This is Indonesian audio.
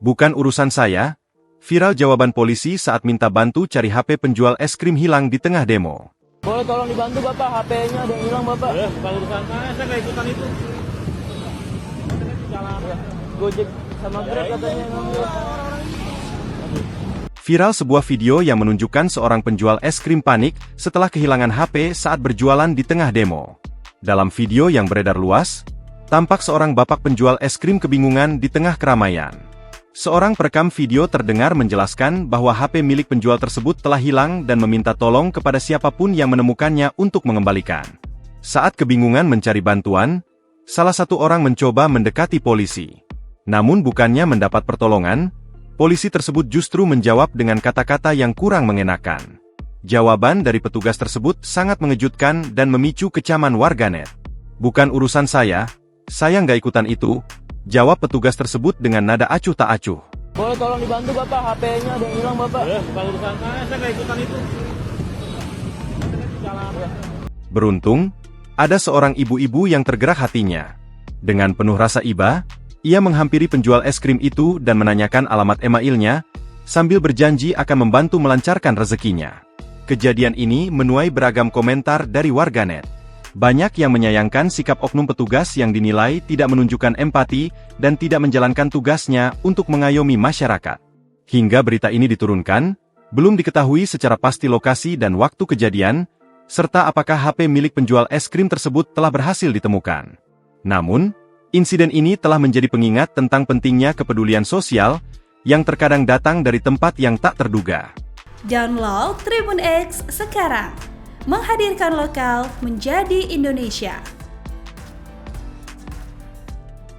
Bukan urusan saya. Viral jawaban polisi saat minta bantu cari HP penjual es krim hilang di tengah demo. Boleh tolong dibantu Bapak, HP-nya ada yang hilang Bapak. Bukan urusan saya nggak ikutan itu. Gojek sama Grab katanya yang ngambil. Viral sebuah video yang menunjukkan seorang penjual es krim panik setelah kehilangan HP saat berjualan di tengah demo. Dalam video yang beredar luas, tampak seorang bapak penjual es krim kebingungan di tengah keramaian. Seorang perekam video terdengar menjelaskan bahwa HP milik penjual tersebut telah hilang dan meminta tolong kepada siapapun yang menemukannya untuk mengembalikan. Saat kebingungan mencari bantuan, salah satu orang mencoba mendekati polisi. Namun bukannya mendapat pertolongan, polisi tersebut justru menjawab dengan kata-kata yang kurang mengenakan. Jawaban dari petugas tersebut sangat mengejutkan dan memicu kecaman warganet. Bukan urusan saya nggak ikutan itu. Jawab petugas tersebut dengan nada acuh tak acuh. Boleh tolong dibantu Bapak, HP-nya ada yang hilang Bapak. Bukan urusan saya nggak ikutan itu. Beruntung, ada seorang ibu-ibu yang tergerak hatinya. Dengan penuh rasa iba, ia menghampiri penjual es krim itu dan menanyakan alamat emailnya, sambil berjanji akan membantu melancarkan rezekinya. Kejadian ini menuai beragam komentar dari warganet. Banyak yang menyayangkan sikap oknum petugas yang dinilai tidak menunjukkan empati dan tidak menjalankan tugasnya untuk mengayomi masyarakat. Hingga berita ini diturunkan, belum diketahui secara pasti lokasi dan waktu kejadian, serta apakah HP milik penjual es krim tersebut telah berhasil ditemukan. Namun, insiden ini telah menjadi pengingat tentang pentingnya kepedulian sosial yang terkadang datang dari tempat yang tak terduga. Download Tribun X sekarang. Menghadirkan lokal menjadi Indonesia.